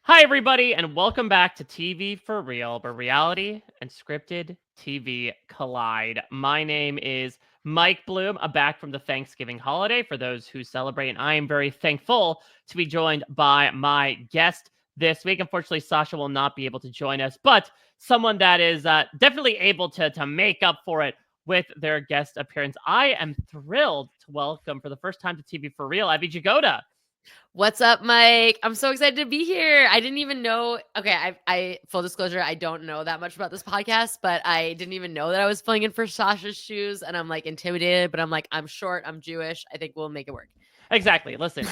Hi, everybody, and welcome back to TV for Real, where reality and scripted TV collide. My name is Mike Bloom. I'm back from the Thanksgiving holiday for those who celebrate, and I am very thankful to be joined by my guest this week. Unfortunately, Sasha will not be able to join us, but someone that is definitely able to make up for it with their guest appearance. I am thrilled to welcome for the first time to TV for Real, Evvie Jagoda. What's up, Mike? I'm so excited to be here. I didn't even know. Okay, I full disclosure, I don't know that much about this podcast, but I didn't even know that I was filling in for Sasha's shoes, and I'm like intimidated. But I'm like, I'm short, I'm Jewish. I think we'll make it work. Exactly. Listen,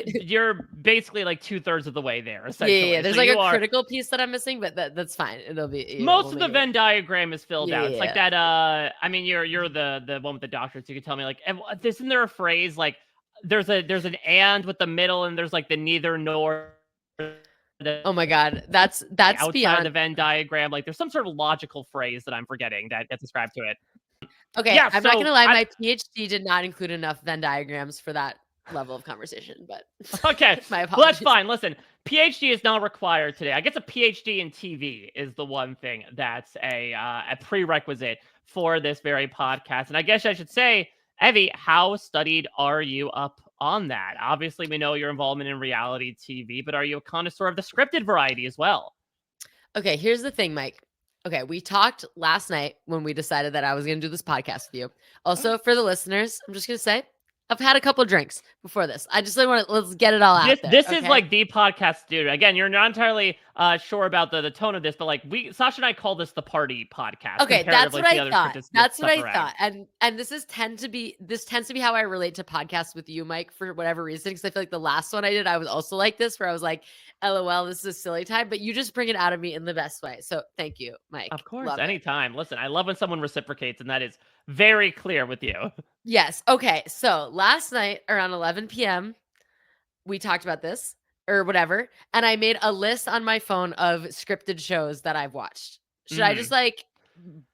you're basically like 2/3 of the way there, Yeah. essentially. There's So like you a are critical piece that I'm missing, but that's fine. It'll be most we'll of make the it work. Venn diagram is filled out. It's like Yeah. that. I mean, you're the one with the doctorate. So you can tell me like, isn't there a phrase like there's an and with the middle, and there's like the neither nor. The Oh my God, that's outside of the beyond. Venn diagram, like there's some sort of logical phrase that I'm forgetting that gets ascribed to it. Okay, Yeah, I'm not so gonna lie. I My PhD did not include enough Venn diagrams for that level of conversation, but okay, my well that's apologies. fine. Listen, PhD is not required today. I guess a PhD in TV is the one thing that's a prerequisite for this very podcast. And I guess I should say, Evvie, how studied are you up on that? Obviously, we know your involvement in reality TV, but are you a connoisseur of the scripted variety as well? Okay, here's the thing, Mike. Okay, we talked last night when we decided that I was going to do this podcast with you. Also, for the listeners, I'm just going to say I've had a couple drinks before this. I just want to let's get it all This out there, this is okay? like the podcast, dude. Again, you're not entirely sure about the tone of this, but like Sasha and I call this the party podcast Okay, that's comparatively what to the I other thought. scripted That's what stuff I around. thought. And this tends to be how I relate to podcasts with you, Mike, for whatever reason. Because I feel like the last one I did, I was also like this, where I was like, "LOL, this is a silly time," but you just bring it out of me in the best way. So thank you, Of Mike. course, Love it. anytime. Listen, I love when someone reciprocates, and that is very clear with you. Yes. Okay. So last night around 11 p.m. we talked about this or whatever, and I made a list on my phone of scripted shows that I've watched. Should I just Mhm. like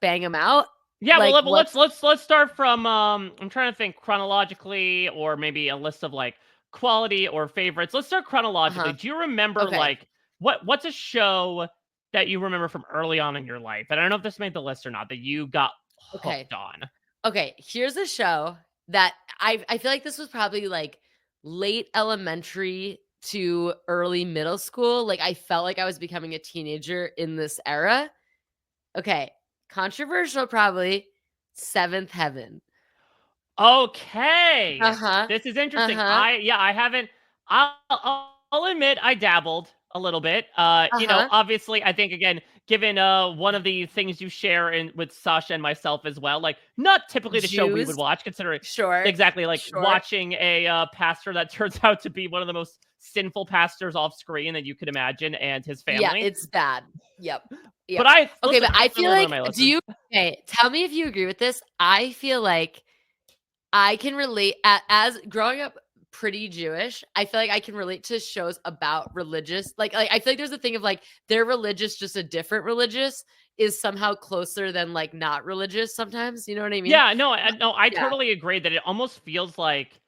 bang them out? Yeah, well, Like what's let's start from I'm trying to think chronologically, or maybe a list of like quality or favorites. Let's start chronologically. uh-huh. Do you remember Okay. like what's a show that you remember from early on in your life? And I don't know if this made the list or not that you got Okay. hooked on. Okay. Here's a show that I feel like this was probably like late elementary to early middle school. Like I felt like I was becoming a teenager in this era. Okay. Controversial probably. Seventh Heaven. Okay. Uh-huh. This is interesting. Uh-huh. I haven't I'll admit I dabbled a little bit. Uh-huh. Obviously I think again, given one of the things you share in with Sasha and myself as well, like not typically the show we would Jews. watch, considering Sure. exactly like Sure. watching a pastor that turns out to be one of the most sinful pastors off screen that you could imagine, and his Yeah, family. it's bad. Yep. But Yep. I Okay, listen, but I I put a feel little bit on like my do list. you okay, tell me if you agree with this. I feel like I can relate as growing up pretty Jewish, I feel like I can relate to shows about religious like I feel like there's a thing of like they're religious, just a different religious is somehow closer than like not religious sometimes. You know what I mean? Yeah, no, no, I Yeah. totally agree that it almost feels like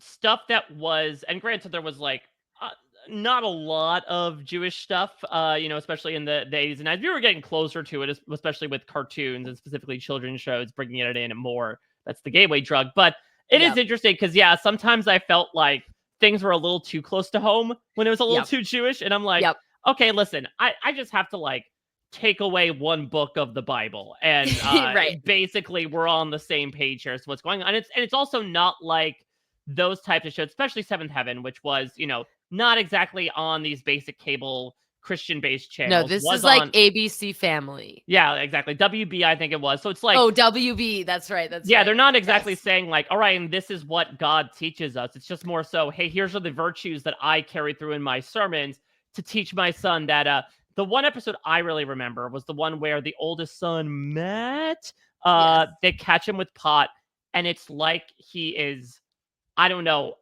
stuff that was, and granted there was like uh, not a lot of Jewish stuff, especially in the 80s and 90s. We were getting closer to it, especially with cartoons and specifically children's shows, bringing it in more. That's the gateway drug. But it is Yep. interesting because, yeah, sometimes I felt like things were a little too close to home when it was a little Yep. too Jewish. And I'm like, Yep. okay, listen, I just have to like take away one book of the Bible. And Right. basically we're on the same page here. So what's going on? And it's also not like those types of shows, especially Seventh Heaven, which was, not exactly on these basic cable Christian based No, channels, this was is like on, ABC Family. yeah, exactly. WB, I think it was. So it's like, Oh, WB. That's right. That's yeah, they're right. not exactly Yes. saying like, all right, and this is what God teaches us. It's just more so, hey, here's are the virtues that I carry through in my sermons to teach my son that the one episode I really remember was the one where the oldest son, Matt, Yes. they catch him with pot, and it's like he is, I don't know,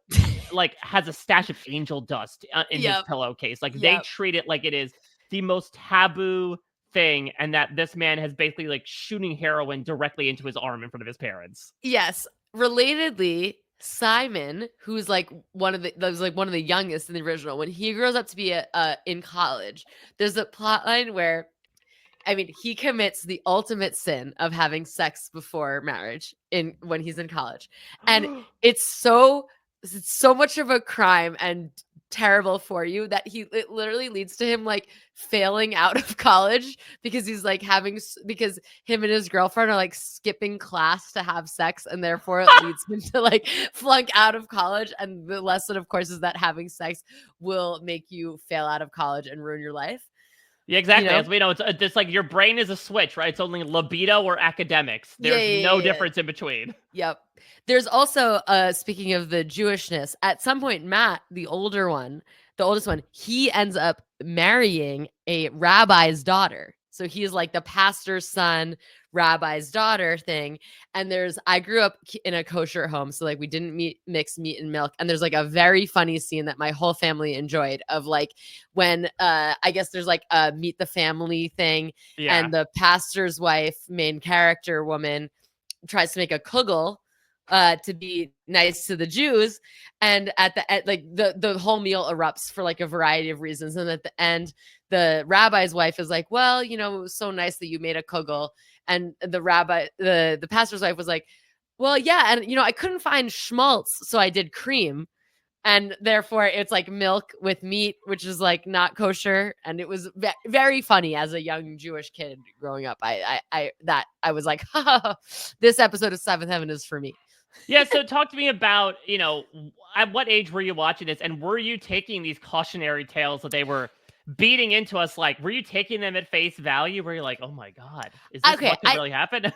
like has a stash of angel dust in his Yep. pillowcase. Like they Yep. treat it like it is the most taboo thing, and that this man has basically like shooting heroin directly into his arm in front of his parents. Yes. Relatedly, Simon, who's like one of the youngest in the original, when he grows up to be in college, there's a plot line where, I mean, he commits the ultimate sin of having sex before marriage when he's in college. And it's so much of a crime and terrible for you that it literally leads to him like failing out of college because he's like because him and his girlfriend are like skipping class to have sex, and therefore it leads him to like flunk out of college. And the lesson, of course, is that having sex will make you fail out of college and ruin your life. Yeah, exactly. As we know, it's like your brain is a switch, right? It's only libido or academics. There's no difference in between. Yep. There's also, speaking of the Jewishness, at some point, Matt, the oldest one, he ends up marrying a rabbi's daughter. So he's like the pastor's son, rabbi's daughter thing. And I grew up in a kosher home. So like we didn't mix meat and milk. And there's like a very funny scene that my whole family enjoyed of like when I guess there's like a meet the family thing. Yeah. And the pastor's wife, main character woman, tries to make a kugel to be nice to the Jews, and at the end, like the whole meal erupts for like a variety of reasons, and at the end, the rabbi's wife is like, "Well, you know, it was so nice that you made a kugel," and the pastor's wife was like, "Well, yeah, and you know, I couldn't find schmaltz, so I did cream." And therefore it's like milk with meat, which is like not kosher. And it was very funny as a young Jewish kid growing up. I was like, this episode of Seventh Heaven is for me. Yeah. So talk to me about, you know, at what age were you watching this? And were you taking these cautionary tales that they were beating into us? Like, were you taking them at face value? Were you like, oh my God, is this what could really happen?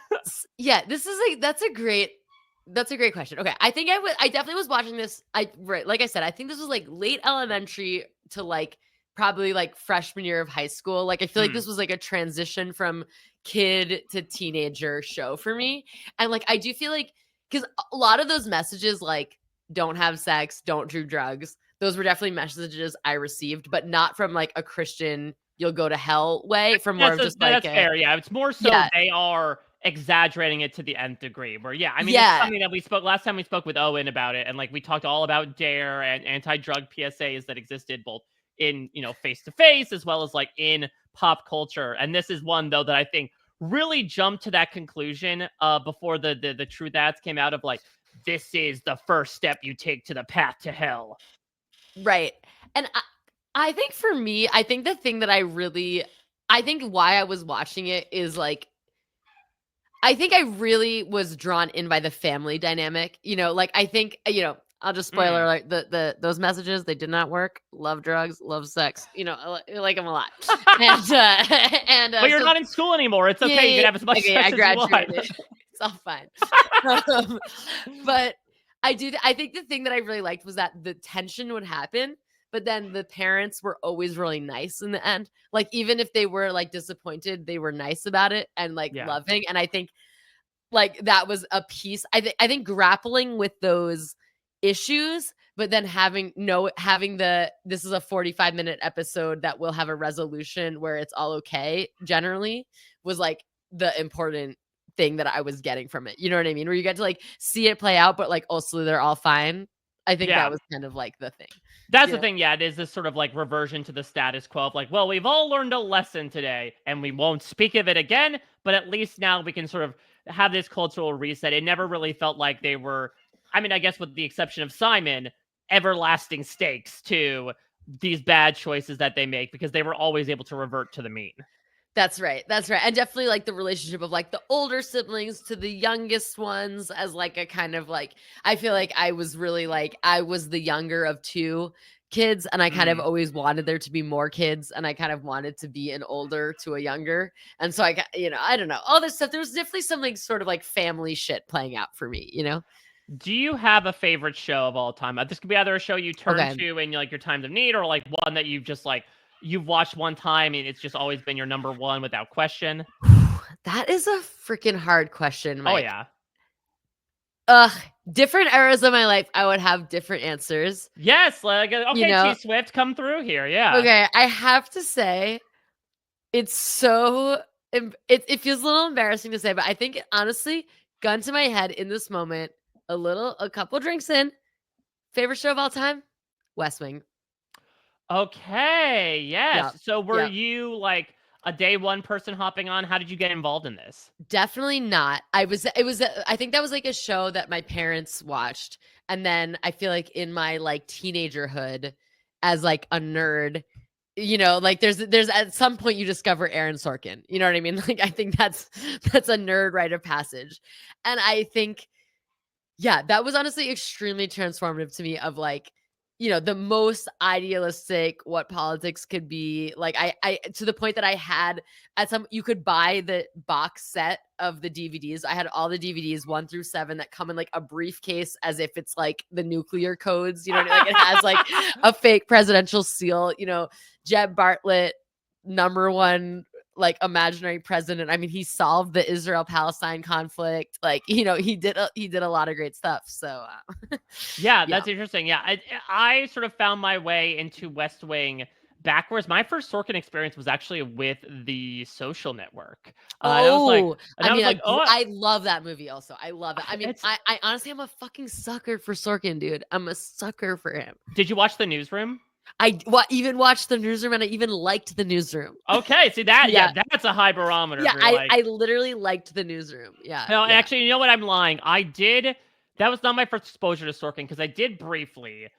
Yeah, that's a great question. Okay, I think I definitely was watching this. Like I said, I think this was like late elementary to like probably like freshman year of high school. Like I feel like this was like a transition from kid to teenager show for me. And like I do feel like, because a lot of those messages like don't have sex, don't do drugs, those were definitely messages I received, but not from like a Christian you'll go to hell way, from more of just like that's fair. Yeah, it's more so they are exaggerating it to the nth degree. Where I mean, it's something that we spoke last time we spoke with Owen about it, and like we talked all about DARE and anti-drug PSAs that existed both in, you know, face to face as well as like in pop culture. And this is one though that I think really jumped to that conclusion before the truth ads came out of like, this is the first step you take to the path to hell. Right. And I think for me, I think the thing that I think why I was watching it is like, I think I really was drawn in by the family dynamic. You know, like I think, you know, I'll just spoiler alert, those messages, they did not work. Love drugs, love sex. You know, I like them a lot. And but you're not in school anymore. It's okay. You can have as much sex as you want. It's all fine. But I think the thing that I really liked was that the tension would happen, but then the parents were always really nice in the end. Like, even if they were like disappointed, they were nice about it and like loving. And I think like that was a piece. I think grappling with those issues, but then having this is a 45-minute episode that will have a resolution where it's all okay generally, was like the important thing that I was getting from it. You know what I mean? Where you get to like see it play out, but like also they're all fine. I think that was kind of like the thing. That's the thing. Yeah, it is this sort of like reversion to the status quo of like, well, we've all learned a lesson today and we won't speak of it again, but at least now we can sort of have this cultural reset. It never really felt like they were, I mean, I guess with the exception of Simon, everlasting stakes to these bad choices that they make, because they were always able to revert to the mean. That's right. That's right. And definitely like the relationship of like the older siblings to the youngest ones as like a kind of like, I feel like I was really like, I was the younger of two kids, and I kind of always wanted there to be more kids, and I kind of wanted to be an older to a younger. And so I got, you know, I don't know, all this stuff. There was definitely something sort of like family shit playing out for me, you know? Do you have a favorite show of all time? This could be either a show you turn to in like your times of need, or like one that you've just like, you've watched one time and it's just always been your number one without question. That is a freaking hard question, Mike. Oh yeah. Different eras of my life, I would have different answers. Yes, like okay, you know? T-Swift, come through here. Yeah. Okay, I have to say, it's so it feels a little embarrassing to say, but I think honestly, gun to my head in this moment, A couple drinks in. Favorite show of all time? West Wing. Okay, Yep. yes. So were Yep. you like a day one person hopping on? How did you get involved in this? Definitely not. I think that was like a show that my parents watched. And then I feel like in my like teenagerhood as like a nerd, like there's at some point you discover Aaron Sorkin. You know what I mean? Like I think that's a nerd rite of passage. And I think yeah, that was honestly extremely transformative to me of like, the most idealistic what politics could be. Like I to the point that I had you could buy the box set of the DVDs. I had all the DVDs 1 through 7 that come in like a briefcase as if it's like the nuclear codes, you know what I mean? Like it has like a fake presidential seal, Jeb Bartlett, number one like imaginary president. I mean, he solved the Israel-Palestine conflict. Like, he did a lot of great stuff. So, Yeah, yeah. that's interesting. Yeah, I sort of found my way into West Wing backwards. My first Sorkin experience was actually with The Social Network, and I was like, Oh, and I was like, oh, I love that movie. Also, I love it. I mean, it's. I honestly am a fucking sucker for Sorkin, dude. I'm a sucker for him. Did you watch The Newsroom? I even watched the Newsroom, and I even liked the Newsroom. Okay, see that? Yeah, Yeah. that's a high barometer. Yeah, If you're like, I literally liked the Newsroom. Yeah, no, yeah. actually, you know what? I'm lying. I did. That was not my first exposure to Sorkin because I did briefly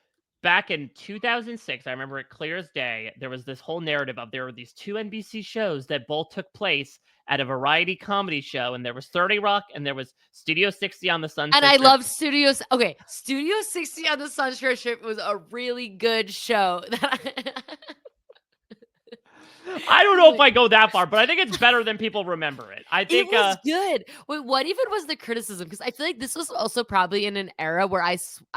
back in 2006. I remember it clear as day. There was this whole narrative of there were these two NBC shows that both took place at a variety comedy show, and there was 30 Rock and there was Studio 60 on the And Sunset I Strip. love Studios. Okay, Studio 60 on the Sunset Strip was a really good show. I don't know if I go that far, but I think it's better than people remember it. I think it was good. Wait, what even was the criticism? Because I feel like this was also probably in an era where I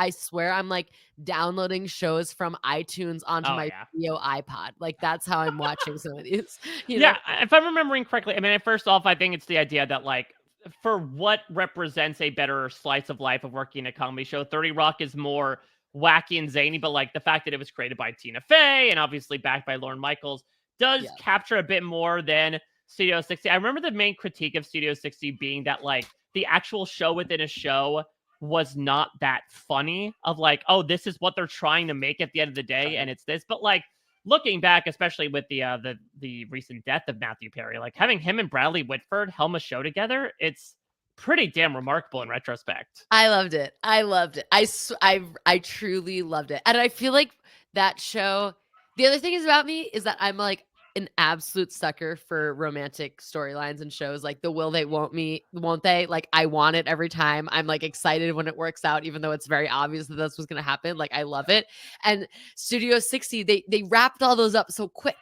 swear I'm like downloading shows from iTunes onto my video iPod. Like that's how I'm watching some of these. Yeah, if I'm remembering correctly, I mean, first off, I think it's the idea that like for what represents a better slice of life of working a comedy show, 30 Rock is more wacky and zany, but like the fact that it was created by Tina Fey and obviously backed by Lorne Michaels does capture a bit more than Studio 60. I remember the main critique of Studio 60 being that like the actual show within a show was not that funny of like, oh, this is what they're trying to make at the end of the day. And it's this, but like looking back, especially with the recent death of Matthew Perry, like having him and Bradley Whitford helm a show together, it's pretty damn remarkable in retrospect. I loved it. I truly loved it. And I feel like that show, the other thing is about me is that I'm like an absolute sucker for romantic storylines and shows like the will they won't they, like I want it every time. I'm like excited when it works out even though it's very obvious that that's what's going to happen. Like I love it. And Studio 60 they wrapped all those up so quick,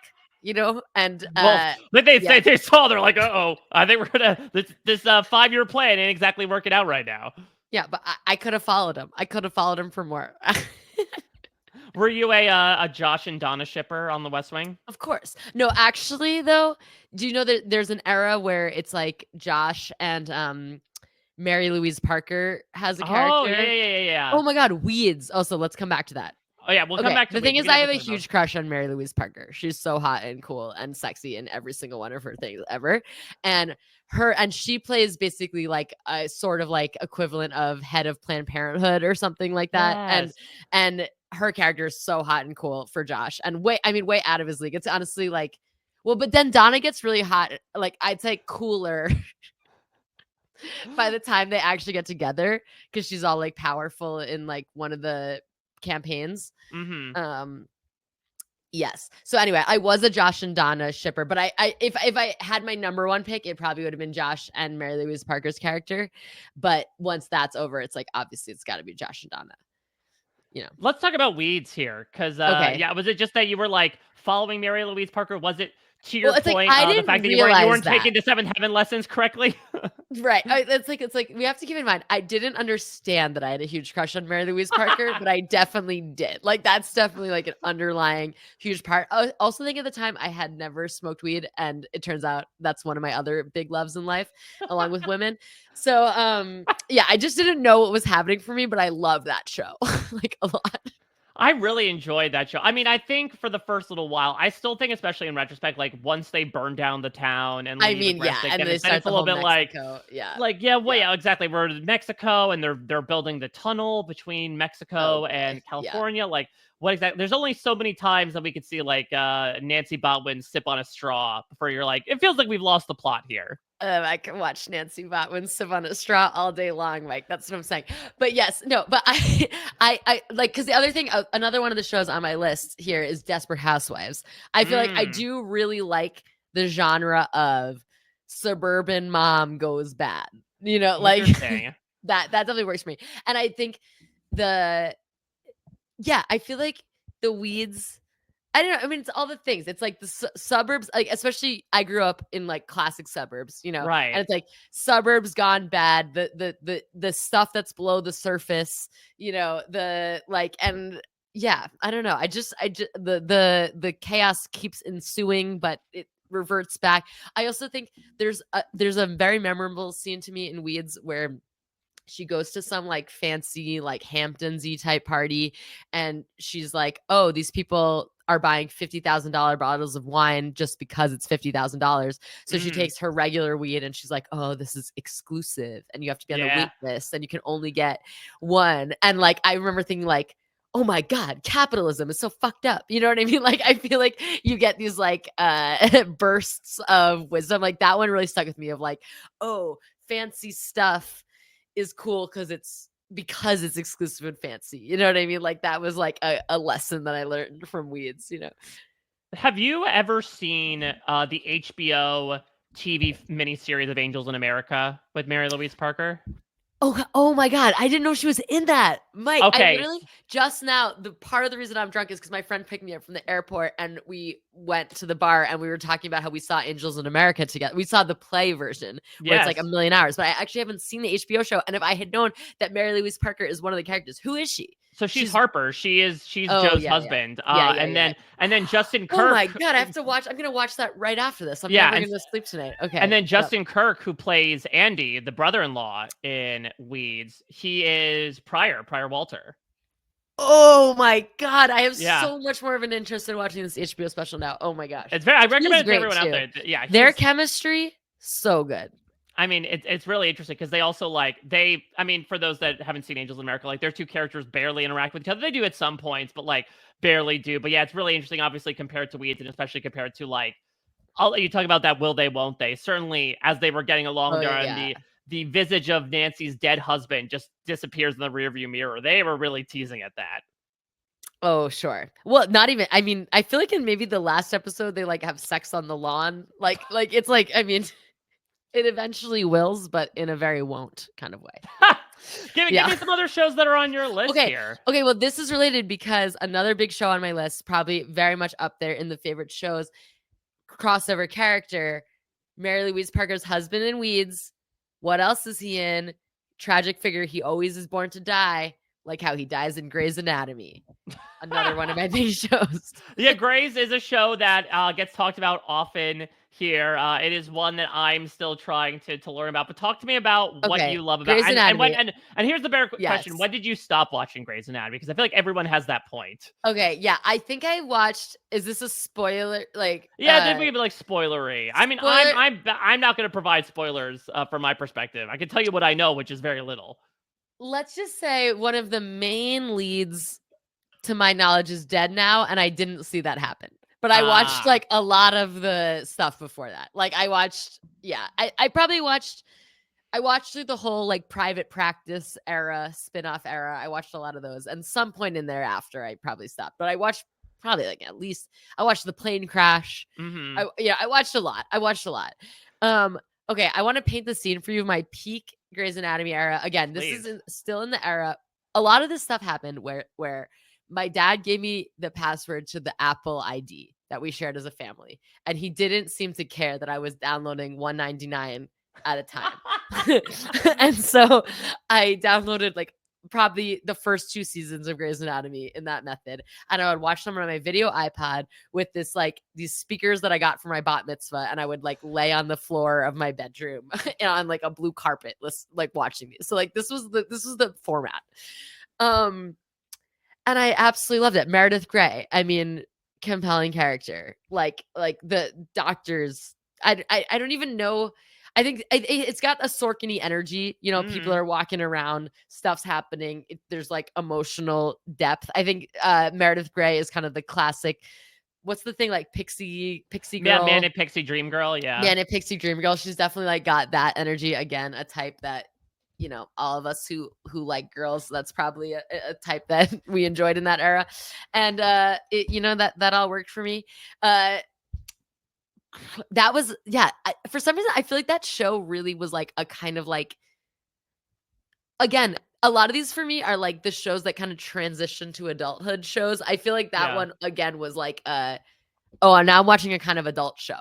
and they saw, they're like, uh-oh, I think we're gonna this 5-year plan ain't exactly working out right now. Yeah, but I could have followed him for more. Were you a Josh and Donna shipper on the West Wing? Of course. No, actually, though, do you know that there's an era where it's like Josh and Mary Louise Parker has a character? Oh, yeah. Oh my God, Weeds. Also, let's come back to that. Oh yeah, we'll come back to the Weeds. thing is, I have a huge crush on Mary Louise Parker. She's so hot and cool and sexy in every single one of her things ever. And she plays basically like a sort of like equivalent of head of Planned Parenthood or something like that. Yes. And her character is so hot and cool for Josh and way out of his league. It's honestly like, well, but then Donna gets really hot. Like I'd say cooler by the time they actually get together because she's all like powerful in like one of the campaigns. Mm-hmm. Yes. So anyway, I was a Josh and Donna shipper, but if I had my number one pick, it probably would have been Josh and Mary Louise Parker's character. But once that's over, it's like obviously it's got to be Josh and Donna. Let's talk about Weeds here, because was it just that you were like following Mary Louise Parker? Was it to your point, like, the fact that you weren't taking the 7 Heaven lessons correctly? Right. It's like we have to keep in mind, I didn't understand that I had a huge crush on Mary Louise Parker, but I definitely did. Like that's definitely like an underlying huge part. I also think at the time I had never smoked weed, and it turns out that's one of my other big loves in life, along with women. So I just didn't know what was happening for me, but I love that show like a lot. I really enjoyed that show. I mean, I think for the first little while, I still think, especially in retrospect, like once they burn down the town and I leave mean, yeah, Agrestic, and then they then start it's a the little whole bit Mexico. Yeah. yeah, well, Yeah. yeah, exactly. We're in Mexico, and they're building the tunnel between Oh Mexico boy. and Yeah. California. Like, what exactly? There's only so many times that we could see like Nancy Botwin sip on a straw before you're like, it feels like we've lost the plot here. I can watch Nancy Botwin sip on a straw all day long, Mike. That's what I'm saying. But yes, no, but I like, because the other thing, another one of the shows on my list here is Desperate Housewives. I feel like I Mm, do really like the genre of suburban mom goes bad. Like interesting. that definitely works for me. And I think the yeah, I feel like the Weeds. I don't know. I mean, it's all the things. It's like the suburbs, like especially I grew up in like classic suburbs, and Right. it's like suburbs gone bad. The stuff that's below the surface, the like, and yeah, I don't know. I just the chaos keeps ensuing, but it reverts back. I also think there's a very memorable scene to me in Weeds where she goes to some like fancy like Hamptons-y type party, and she's like, "Oh, these people are buying $50,000 bottles of wine just because it's $50,000." So she Mm, takes her regular weed and she's like, "Oh, this is exclusive and you have to be on the yeah. wait list and you can only get one." And like I remember thinking like, "Oh my god, capitalism is so fucked up." You know what I mean? Like I feel like you get these like bursts of wisdom. Like that one really stuck with me of like, "Oh, fancy stuff is cool because it's exclusive and fancy." You know what I mean? Like that was like a lesson that I learned from Weeds. Have you ever seen the HBO TV miniseries of Angels in America with Mary Louise Parker? Oh my god, I didn't know she was in that. Mike, I Okay. literally just now, the part of the reason I'm drunk is because my friend picked me up from the airport and we went to the bar and we were talking about how we saw Angels in America together. We saw the play version where it's like a Yes. million hours, but I actually haven't seen the HBO show. And if I had known that Mary Louise Parker is one of the characters, who is she? So she's She's Harper. She's oh Joe's yeah, yeah. husband. Yeah, yeah, And yeah. then Justin Oh my Kirk. god, I have to watch. I'm gonna watch that right after this. I'm Yeah, never gonna sleep tonight. and Okay. then Yep. Justin Kirk, who plays Andy, the brother-in-law in Weeds, he is Prior Walter. Oh my god, I have Yeah, so much more of an interest in watching this HBO special now. Oh my gosh. it's very. I He's recommend it to great everyone out too. there. Yeah, Their he's. chemistry, so good. I mean, it's really interesting because they also like they. I mean, for those that haven't seen Angels in America, like their two characters barely interact with each other. They do at some points, but like barely do. But yeah, it's really interesting, obviously compared to Weeds, and especially compared to like I'll let you talk about that will they, won't they? Certainly, as they were getting along Oh there and yeah. the visage of Nancy's dead husband just disappears in the rearview mirror. They were really teasing at that. Oh, sure. Well, not even I mean, I feel like in maybe the last episode they like have sex on the lawn. Like it's like I mean, it eventually wills, but in a very won't kind of way. Give Yeah. me some other shows that are on your list Okay. here. Okay. Well, this is related because another big show on my list, probably very much up there in the favorite shows, crossover character, Mary Louise Parker's husband in Weeds. What else is he in? Tragic figure. He always is born to die, like how he dies in Grey's Anatomy. Another one of my big shows. Yeah, Grey's is a show that gets talked about often here. It is one that I'm still trying to learn about. But talk to me about what Okay. you love about Grey's and Anatomy. and here's the better question: Yes. when did you stop watching Grey's Anatomy? Because I feel like everyone has that point. Okay. Yeah. I think I watched. Is this a spoiler? Like, Yeah, did we be like spoilery? I mean, spoiler. I'm not going to provide spoilers from my perspective. I can tell you what I know, which is very little. Let's just say one of the main leads, to my knowledge, is dead now, and I didn't see that happen. But I watched Ah, like a lot of the stuff before that. Like I watched, yeah, I probably watched. I watched through the whole like private practice era, spin-off era. I watched a lot of those, and some point in there after I probably stopped. But I watched probably like at least I watched the plane crash. mm-hmm. I watched a lot. I watched a lot. Okay, I want to paint the scene for you. My peak Grey's Anatomy era. Again, this is Please. still in the era. A lot of this stuff happened where my dad gave me the password to the Apple ID that we shared as a family, and he didn't seem to care that I was downloading 199 at a time. And so I downloaded like probably the first 2 seasons of Grey's Anatomy in that method. And I would watch them on my video iPod with this like these speakers that I got for my bat mitzvah. And I would like lay on the floor of my bedroom on like a blue carpet, like watching these. So like this was the format. And I absolutely loved it. Meredith Grey, I mean, compelling character. Like the doctors, I don't even know. I think it's got a Sorkin-y energy. You know, people Mhm. are walking around, stuff's happening. There's like emotional depth. I think Meredith Grey is kind of the classic. What's the thing, like pixie Yeah, girl, Manic Pixie Dream Girl, yeah. manic pixie dream girl? She's definitely like got that energy again. A type that, you know, all of us who like girls, that's probably a type that we enjoyed in that era. And you know, that all worked for me. uh that was, yeah, for some reason I feel like that show really was like a kind of like, again, a lot of these for me are like the shows that kind of transition to adulthood shows. I feel like that Yeah. one again was like oh, now I'm watching a kind of adult show,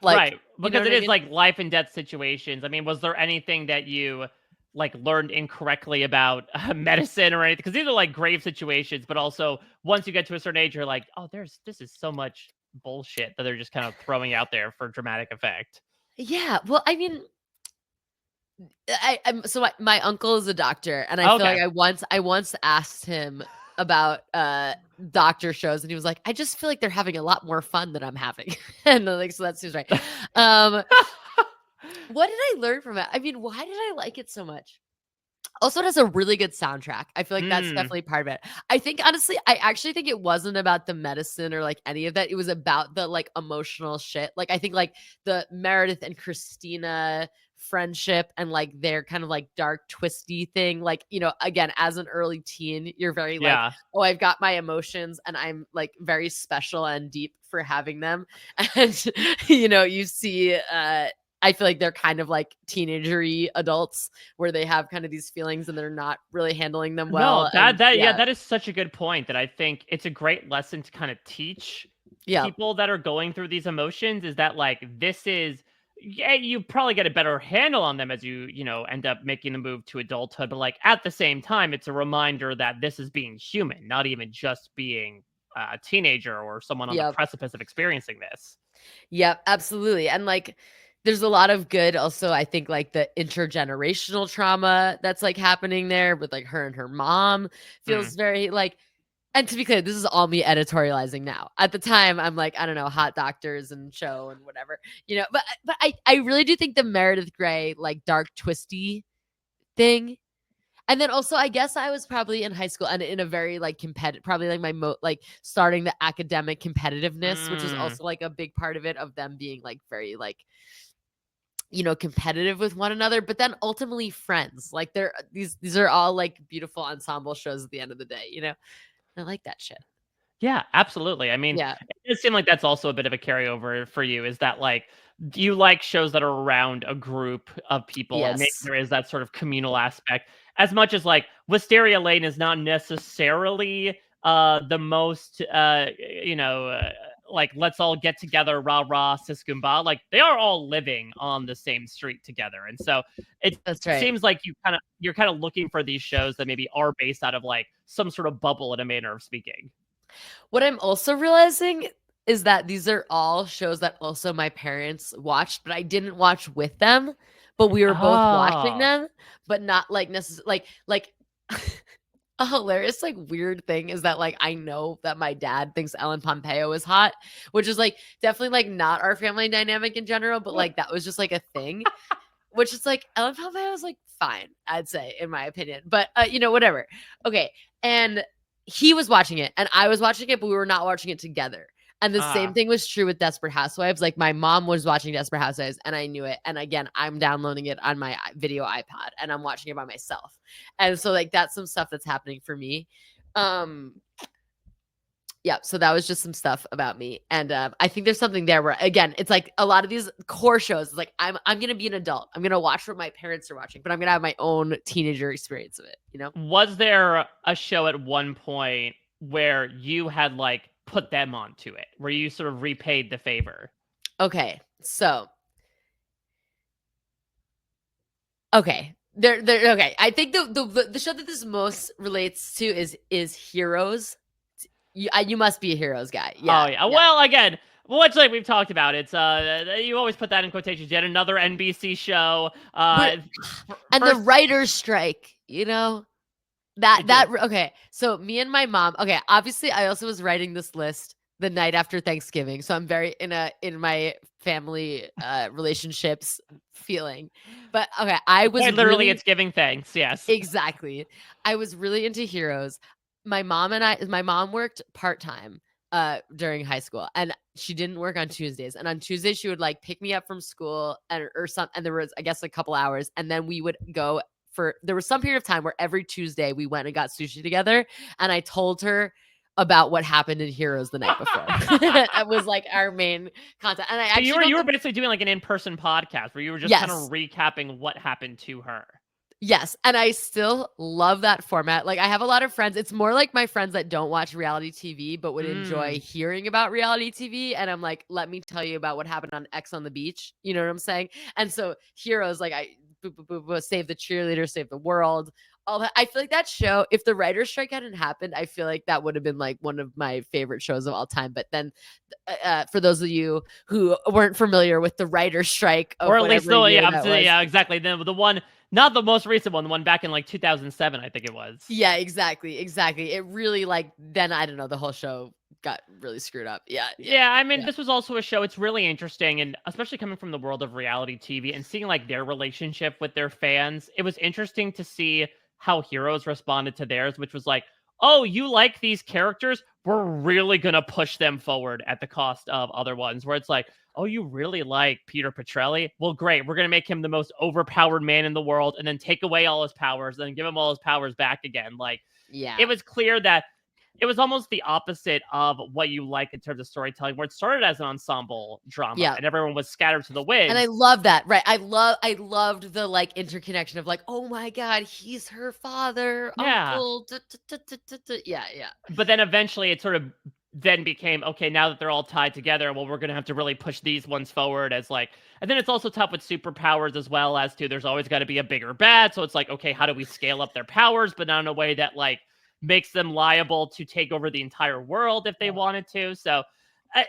like, Right, you know because what it I is, mean? like, life and death situations. I mean, was there anything that you, like, learned incorrectly about, medicine or anything? Because these are, like, grave situations, but also once you get to a certain age, you're like, "Oh, this is so much bullshit that they're just kind of throwing out there for dramatic effect." Yeah, well, I mean, I'm so my uncle is a doctor, and I feel like Okay. I once asked him about doctor shows, and he was like, "I just feel like they're having a lot more fun than I'm having." And I'm like, so that seems right. Um, what did I learn from it? I mean, why did I like it so much? Also, it has a really good soundtrack. I feel like that's Mm, definitely part of it. I think honestly, I actually think it wasn't about the medicine or like any of that. It was about the like emotional shit. Like I think like the Meredith and Christina friendship and like their kind of like dark twisty thing. Like, you know, again, as an early teen, you're very like, yeah. oh, I've got my emotions and I'm like very special and deep for having them. And you know, you see I feel like they're kind of like teenagery adults where they have kind of these feelings and they're not really handling them No, well. And yeah, yeah, that is such a good point that I think it's a great lesson to kind of teach yeah, people that are going through these emotions is that like this is yeah, you probably get a better handle on them as you know, end up making the move to adulthood, but like at the same time, it's a reminder that this is being human, not even just being a teenager or someone on the yeah, precipice of experiencing this. yeah, absolutely. And like, there's a lot of good also, I think, like the intergenerational trauma that's like happening there with like her and her mom Hmm. feels very like, and to be clear, this is all me editorializing now. At the time, I'm like, I don't know, hot doctors and show and whatever, you know. But I really do think the Meredith Grey like dark twisty thing. And then also, I guess I was probably in high school and in a very like competitive, probably like like starting the academic competitiveness, which is Mm. also like a big part of it, of them being like very like, you know, competitive with one another, but then ultimately friends. Like they're these are all like beautiful ensemble shows at the end of the day, you know? I like that shit. Yeah, absolutely. I mean, Yeah. it does seem like that's also a bit of a carryover for you is that like do you like shows that are around a group of people and maybe Yes. there is that sort of communal aspect as much as like Wisteria Lane is not necessarily the most you know like let's all get together rah rah siskumba like they are all living on the same street together and so it That's right. seems like you're kind of looking for these shows that maybe are based out of like some sort of bubble in a manner of speaking. What I'm also realizing is that these are all shows that also my parents watched, but I didn't watch with them, but we were both watching Oh. them, but not like necessarily like a hilarious like weird thing is that like I know that my dad thinks Ellen Pompeo is hot, which is like definitely like not our family dynamic in general, but like that was just like a thing, which is like Ellen Pompeo is like fine, I'd say, in my opinion. But you know, whatever. Okay. And he was watching it and I was watching it, but we were not watching it together. And the same Ah. thing was true with Desperate Housewives. Like my mom was watching Desperate Housewives and I knew it. And again, I'm downloading it on my video iPod and I'm watching it by myself. And so like that's some stuff that's happening for me. Um yeah, so that was just some stuff about me, and I think there's something there where again, it's like a lot of these core shows. It's like I'm gonna be an adult. I'm gonna watch what my parents are watching, but I'm gonna have my own teenager experience of it. You know? Was there a show at one point where you had, like, put them onto it, where you sort of repaid the favor? Okay, so okay, there. Okay, I think the show that this most relates to is Heroes. You must be a Heroes guy. Oh, Yeah, yeah. yeah. Well, again, much like we've talked about, it's, you always put that in quotations, yet another NBC show, We're, and the first writers' strike. You know? Okay. So me and my mom. Okay, obviously, I also was writing this list the night after Thanksgiving, so I'm very in my family relationships feeling. But okay, I was Quite literally, really it's giving thanks. Yes. exactly. I was really into Heroes. My mom worked part-time during high school, and she didn't work on Tuesdays. And on Tuesdays she would like pick me up from school and or something, and there was I guess a couple hours, and then we would go there was some period of time where every Tuesday we went and got sushi together, and I told her about what happened in Heroes the night before. It was like our main content. And I So actually you were don't basically doing like an in-person podcast where you were just kind of Yes. recapping what happened to her. Yes, and I still love that format. Like, I have a lot of friends. It's more like my friends that don't watch reality TV, but would enjoy hearing about reality TV. And I'm like, let me tell you about what happened on X on the Beach. You know what I'm saying? And so Heroes, like save the cheerleader, save the world. All that. I feel like that show, if the writer's strike hadn't happened, I feel like that would have been like one of my favorite shows of all time. But then, for those of you who weren't familiar with the writer's strike of or at least whatever year that was, yeah, exactly. The one, not the most recent one, the one back in like 2007, I think it was. yeah, exactly. It really like then I don't know, the whole show got really screwed up. Yeah. Yeah, I mean, this was also a show. It's really interesting, and especially coming from the world of reality TV and seeing like their relationship with their fans. It was interesting to see how Heroes responded to theirs, which was like, "Oh, you like these characters? We're really gonna push them forward at the cost of other ones." Where it's like, "Oh, you really like Peter Petrelli? Well, great. We're gonna make him the most overpowered man in the world, and then take away all his powers, and then give him all his powers back again." Like, Yeah. it was clear that it was almost the opposite of what you like in terms of storytelling, where it started as an ensemble drama Yeah. and everyone was scattered to the winds. And I love that. Right. I loved the like interconnection of like, oh my God, he's her father, Yeah. uncle. Yeah, yeah. But then eventually it sort of then became, okay, now that they're all tied together, well, we're going to have to really push these ones forward as like, and then it's also tough with superpowers as well as to there's always got to be a bigger bad. So it's like, okay, how do we scale up their powers, but not in a way that like makes them liable to take over the entire world if they wanted to. So,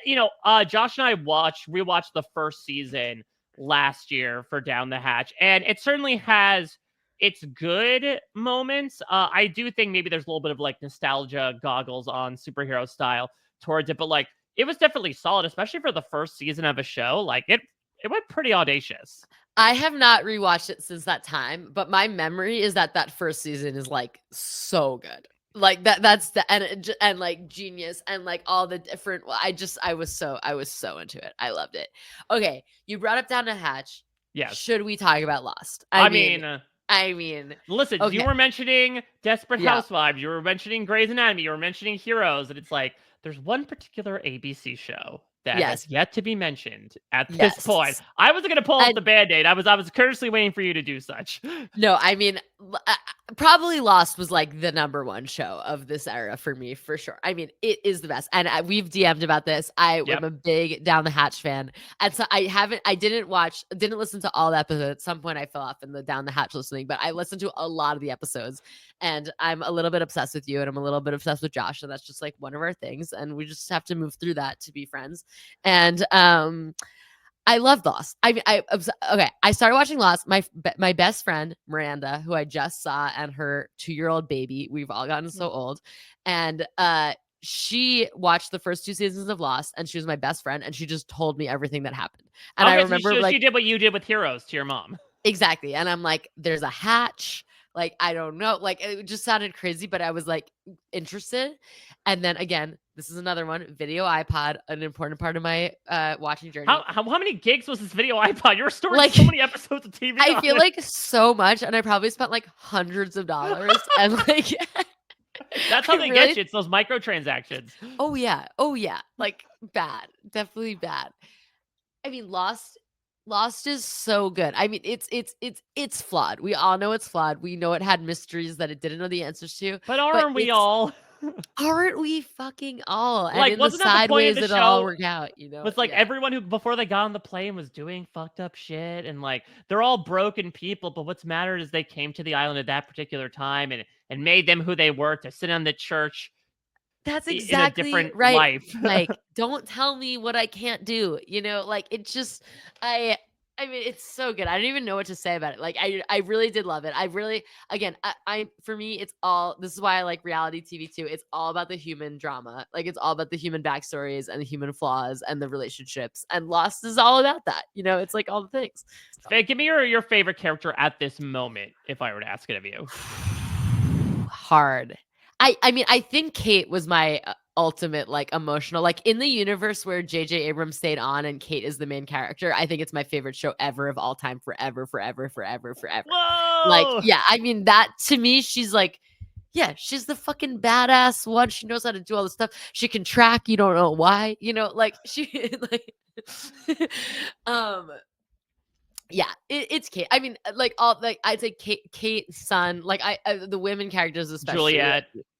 Josh and I rewatched the first season last year for Down the Hatch, and it certainly has its good moments. I do think maybe there's a little bit of like nostalgia goggles on superhero style towards it, but like it was definitely solid, especially for the first season of a show. Like it went pretty audacious. I have not rewatched it since that time, but my memory is that first season is like so good. Like that's the and like genius and like all the different I was so into it. I loved it. Okay, you brought up Down to Hatch. Yes. Should we talk about Lost? I mean, listen, okay. you were mentioning Desperate Yeah. Housewives, you were mentioning Grey's Anatomy, you were mentioning Heroes, and it's like there's one particular ABC show that Yes. has yet to be mentioned at this point. I wasn't going to pull up the Band-Aid. I was courteously waiting for you to do such. No, I mean, probably Lost was like the number one show of this era for me, for sure. I mean, it is the best. And we've DM'd about this. I am a big Down the Hatch fan. And so I didn't listen to all the episodes. At some point I fell off in the Down the Hatch listening, but I listened to a lot of the episodes, and I'm a little bit obsessed with you and I'm a little bit obsessed with Josh. And that's just like one of our things. And we just have to move through that to be friends. And, I love Lost. I started watching Lost. My best friend, Miranda, who I just saw, and her 2-year-old baby, we've all gotten so old. And she watched the first 2 seasons of Lost, and she was my best friend, and she just told me everything that happened. And I remember she did what you did with Heroes to your mom. Exactly. And I'm like, there's a hatch. Like, I don't know. Like, it just sounded crazy, but I was like interested. And then again, this is another one, video iPod, an important part of my watching journey. How many gigs was this video iPod? You're storing like, so many episodes of TV. I feel like so much, and I probably spent like hundreds of dollars. And like that's how they get you. It's those microtransactions. Oh yeah. Like bad. Definitely bad. I mean, Lost is so good. I mean, it's flawed. We all know it's flawed. We know it had mysteries that it didn't know the answers to. But aren't we all? Aren't we fucking all? And like, in wasn't the that the point of sideways the it show? all worked out, you know? Was like everyone who before they got on the plane was doing fucked up shit, and like they're all broken people. But what's mattered is they came to the island at that particular time and made them who they were to sit on the church. That's exactly in a different right. life. Like, don't tell me what I can't do. You know, like it just I mean, it's so good. I don't even know what to say about it. Like, I really did love it. I really, again, for me, it's all, this is why I like reality TV too. It's all about the human drama. Like, it's all about the human backstories and the human flaws and the relationships. And Lost is all about that. You know, it's like all the things. So. Give me your favorite character at this moment, if I were to ask it of you. Hard. I mean, I think Kate was my ultimate like emotional, like in the universe where JJ Abrams stayed on and Kate is the main character. I think it's my favorite show ever of all time, forever. Whoa! Like, yeah, I mean, that to me, she's like, yeah, she's the fucking badass one. She knows how to do all this stuff. She can track. You don't know why, you know, like she like yeah, it's Kate. I mean, like all like I'd say Kate's son, like the women characters especially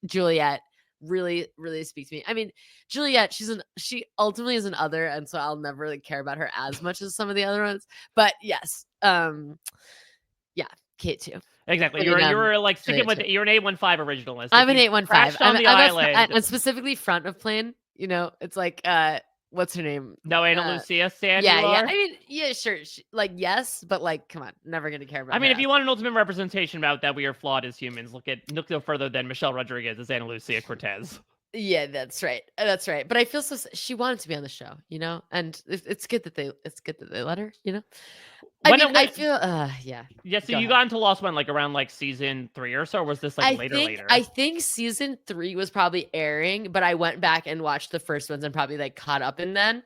Juliet really speaks to me. I mean, Juliet, she ultimately is an other, and so I'll never really care about her as much as some of the other ones. But yes, yeah, Kate too. Exactly. I You mean, were like sticking Juliet with too. You're an 815 originalist. I'm an 815. Crashed on the island. I'm specifically front of plane. You know, it's like what's her name? No, Ana Lucia, Stan, yeah, you yeah. are? I mean, yeah, sure. Like, yes, but like, come on, never gonna care about. I mean, her if you want an ultimate representation about that we are flawed as humans, look no further than Michelle Rodriguez as Ana Lucia Cortez. Yeah, that's right. That's right. But I feel so. She wanted to be on the show, you know, and it's good that they let her, you know. I feel, yeah. Yeah, so you got into Lost when, like, around, like, season 3 or so, or was this, like, later? I think season 3 was probably airing, but I went back and watched the first ones and probably, like, caught up in then.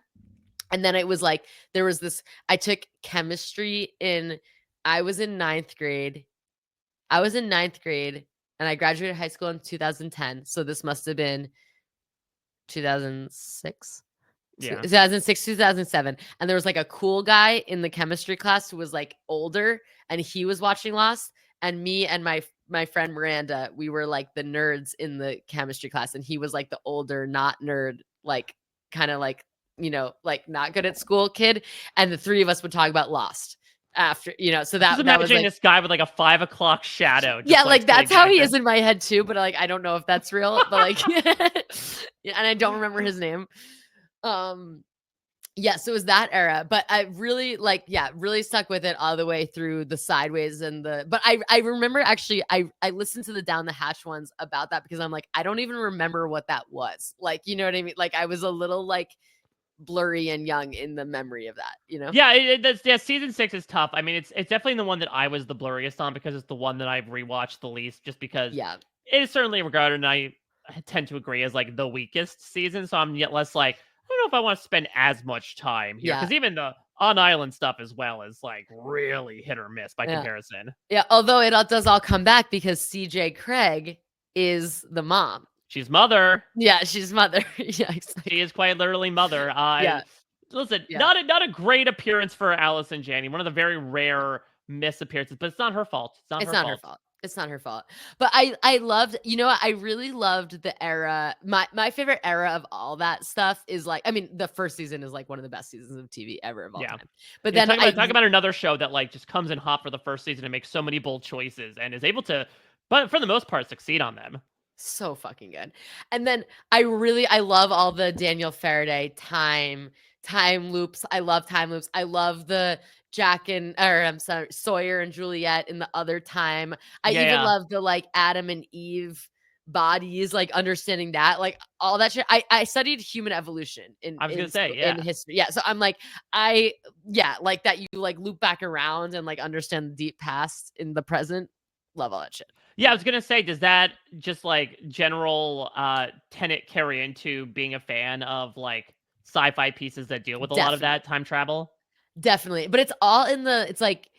And then it was, like, there was this, I took chemistry I was in 9th grade. And I graduated high school in 2010, so this must have been 2006? Yeah. 2006, 2007. And there was like a cool guy in the chemistry class who was like older and he was watching Lost. And me and my friend Miranda, we were like the nerds in the chemistry class. And he was like the older, not nerd, like kind of like, you know, like not good at school kid. And the three of us would talk about Lost after, you know, so that, just that was imagining like, this guy with like a 5 o'clock shadow. yeah, like that's how he is in my head too. But like, I don't know if that's real, but like, yeah, and I don't remember his name. Yeah, so it was that era, but I really like, yeah, really stuck with it all the way through the Sideways and but I remember actually, I listened to the Down the Hatch ones about that because I'm like, I don't even remember what that was. Like, you know what I mean? Like I was a little like blurry and young in the memory of that, you know? Yeah, season 6 is tough. I mean, it's definitely the one that I was the blurriest on because it's the one that I've rewatched the least, just because it is certainly regarded, and I tend to agree, as like the weakest season. So I'm yet less like, I don't know if I want to spend as much time here, because even the on island stuff as well is like really hit or miss by comparison. Yeah, although it does all come back because CJ Craig is the mom. She's mother. Yeah, she's mother. Yeah, exactly. She is quite literally mother. Listen, not a great appearance for Allison Janney. One of the very rare misappearances, but it's not her fault. It's not her fault. It's not her fault. But I loved, you know what? I really loved the era. My favorite era of all that stuff is like, I mean, the first season is like one of the best seasons of TV ever of all time. But then talk about another show that like just comes in hot for the first season and makes so many bold choices and is able to, but for the most part, succeed on them. So fucking good. And then I love all the Daniel Faraday time loops. I love time loops. I love the Sawyer and Juliet in the other time. I even love the like Adam and Eve bodies, like understanding that, like all that shit. I studied human evolution in history. Yeah. So I'm like, like that you like loop back around and like understand the deep past in the present. Love all that shit. Yeah, I was gonna say, does that just like general tenet carry into being a fan of like sci-fi pieces that deal with a lot of that time travel? Definitely. But it's all it's like,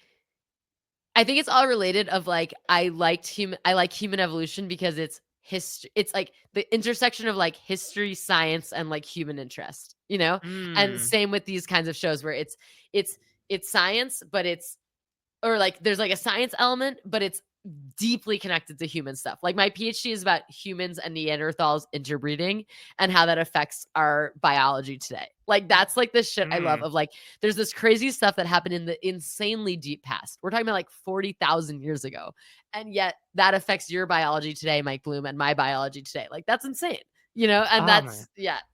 I think it's all related of like, I like human evolution because it's history. It's like the intersection of like history, science, and like human interest, you know? And same with these kinds of shows where it's science, but or like there's like a science element, but it's deeply connected to human stuff. Like my PhD is about humans and Neanderthals interbreeding and how that affects our biology today. Like that's like the shit I love of like, there's this crazy stuff that happened in the insanely deep past. We're talking about like 40,000 years ago. And yet that affects your biology today, Mike Bloom, and my biology today. Like that's insane, you know? And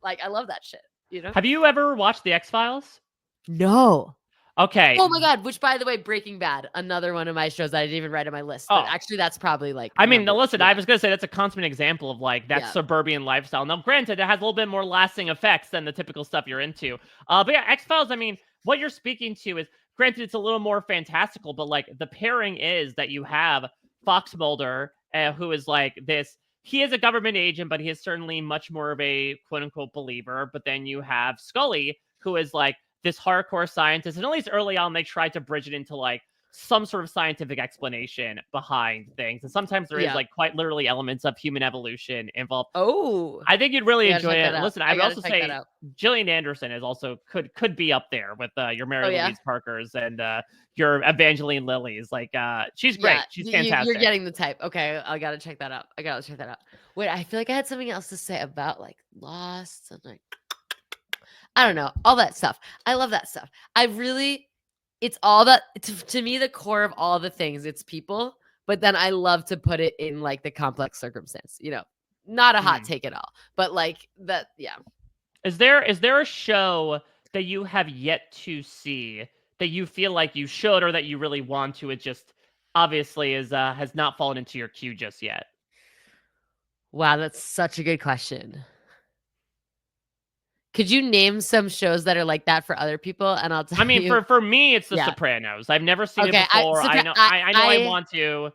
like, I love that shit, you know? Have you ever watched The X-Files? No. Okay. Oh my God, which by the way, Breaking Bad, another one of my shows that I didn't even write on my list, but Oh, actually that's probably like I mean, number listen, I yeah, was gonna say that's a consummate example of like that yeah, suburban lifestyle. Now, granted, it has a little bit more lasting effects than the typical stuff you're into. But yeah, X Files. I mean, what you're speaking to is, granted, it's a little more fantastical, but like the pairing is that you have Fox Mulder, who is like this. He is a government agent, but he is certainly much more of a quote unquote believer. But then you have Scully, who is like this hardcore scientist, and at least early on, they tried to bridge it into like some sort of scientific explanation behind things. And sometimes there is yeah. like quite literally elements of human evolution involved. Oh, I think you'd really I gotta enjoy check it. that And out. listen, I I would gotta also check that say out. Gillian Anderson is also could be up there with your Oh Mary yeah? Louise Parkers and your Evangeline Lillies. Like she's Yeah, great. She's you're fantastic. getting the type. Okay, I gotta check that out. I gotta check that out. Wait, I feel like I had something else to say about like Lost and like I don't know, all that stuff. I love that stuff. I really, it's all that to me the core of all the things. It's people, but then I love to put it in like the complex circumstance. Not a hot Hmm. take at all, but like that. Yeah. Is there a show that you have yet to see that you feel like you should or that you really want to? It just obviously is has not fallen into your queue just yet. Wow, that's such a good question. Could you name some shows that are like that for other people? And I'll I tell mean, you. for me, it's The Yeah. Sopranos. I've never seen it Okay. I before. I Sopra- know I know I want to.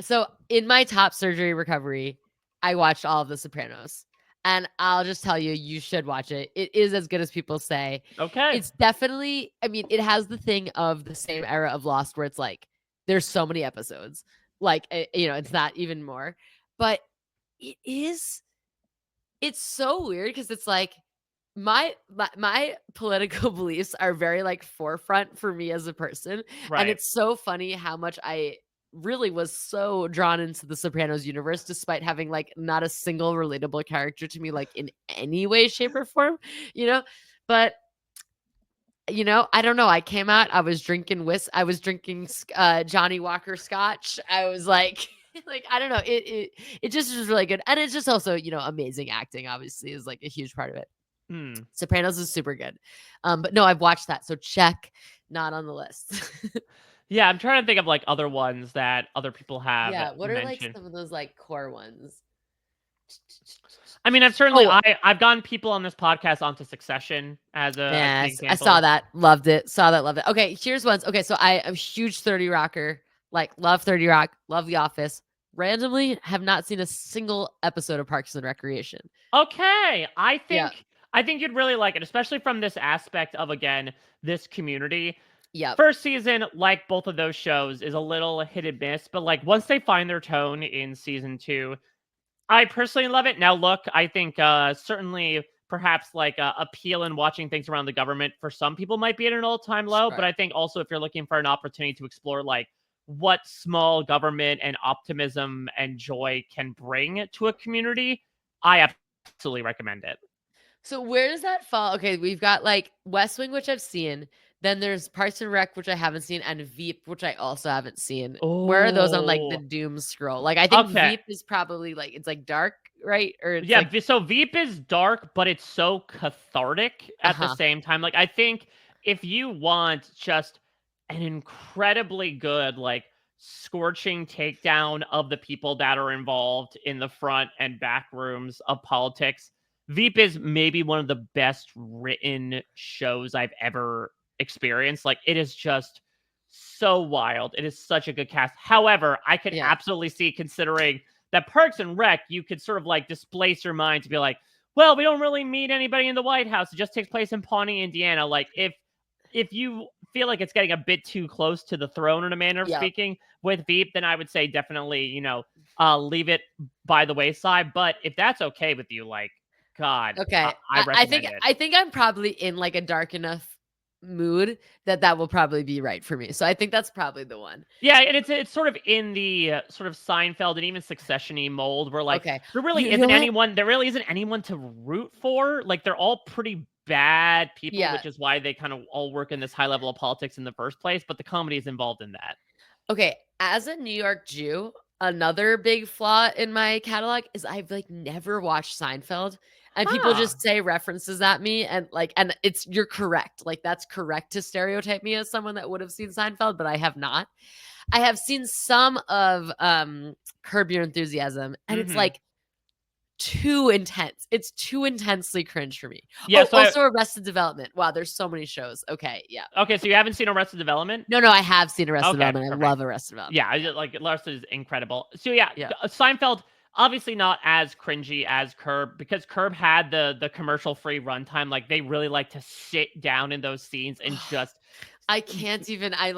so in my top surgery recovery, I watched all of The Sopranos. And I'll just tell you, you should watch it. It is as good as people say. Okay. It's definitely, I mean, it has the thing of the same era of Lost where it's like there's so many episodes. Like, it's not even more. But it is, it's so weird because it's like my political beliefs are very like forefront for me as a person, and Right. it's so funny how much I really was so drawn into the Sopranos universe despite having like not a single relatable character to me like in any way shape or form, you know but I don't know, I came out, I was drinking Johnny Walker scotch. I was like like I don't know, it just was really good, and it's just also amazing acting obviously is like a huge part of it. Hmm. Sopranos is super good. But no, I've watched that, so check, not on the list. Yeah, I'm trying to think of like other ones that other people have Yeah, what are like mentioned. some of those like core ones? I mean, Oh, I've gotten people on this podcast onto Succession as an yes, I saw example. that, loved it, saw that, loved it. Okay, here's ones. Okay, so I am a huge 30 Rocker, like love 30 Rock, love The Office. Randomly, have not seen a single episode of Parks and Recreation. Okay, Yeah, I think you'd really like it, especially from this aspect of again this community. yep, First season, like both of those shows, is a little hit and miss, but like once they find their tone in season two, I personally love it. Now, look, I think certainly perhaps like appeal in watching things around the government for some people might be at an all-time low, but sure. I think also if you're looking for an opportunity to explore like what small government and optimism and joy can bring to a community, I absolutely recommend it. So where does that fall? Okay, we've got like West Wing, which I've seen. Then there's Parks and Rec, which I haven't seen, and Veep, which I also haven't seen. Where are those on like the Oh, doom scroll? Like I think okay. Veep is probably like it's like dark, right? Or it's Yeah, like so Veep is dark, but it's so cathartic at the uh-huh. same time. Like I think if you want just an incredibly good like scorching takedown of the people that are involved in the front and back rooms of politics, Veep is maybe one of the best written shows I've ever experienced. Like it is just so wild. It is such a good cast. However, I could Yeah. absolutely see considering that Parks and Rec, you could sort of like displace your mind to be like, well, we don't really meet anybody in the White House. It just takes place in Pawnee, Indiana. Like if you feel like it's getting a bit too close to the throne in a manner of Yeah. speaking with Veep, then I would say definitely, leave it by the wayside. But if that's okay with you, like, God, Okay. I I think recommend it. I think I'm probably in like a dark enough mood that will probably be right for me. So I think that's probably the one. Yeah, and it's sort of in the sort of Seinfeld and even Succession-y mold where like Okay. there You really know isn't what? anyone to root for. Like they're all pretty bad people, Yeah. which is why they kind of all work in this high level of politics in the first place. But the comedy is involved in that. Okay. As a New York Jew, another big flaw in my catalog is I've like never watched Seinfeld. And people Huh. just say references at me and you're correct. Like that's correct to stereotype me as someone that would have seen Seinfeld, but I have not. I have seen some of Curb Your Enthusiasm, and it's Mhm. like too intense. It's too intensely cringe for me. Yeah, Oh, so also Arrested Development. Wow, there's so many shows. Okay, yeah. okay, so you haven't seen Arrested Development? No, I have seen Arrested Okay, Development. I perfect. love Arrested Development. Yeah, I just like Larsa is incredible. So yeah, Yeah. Seinfeld obviously not as cringy as Curb because Curb had the commercial free runtime. Like they really like to sit down in those scenes and just I can't even. I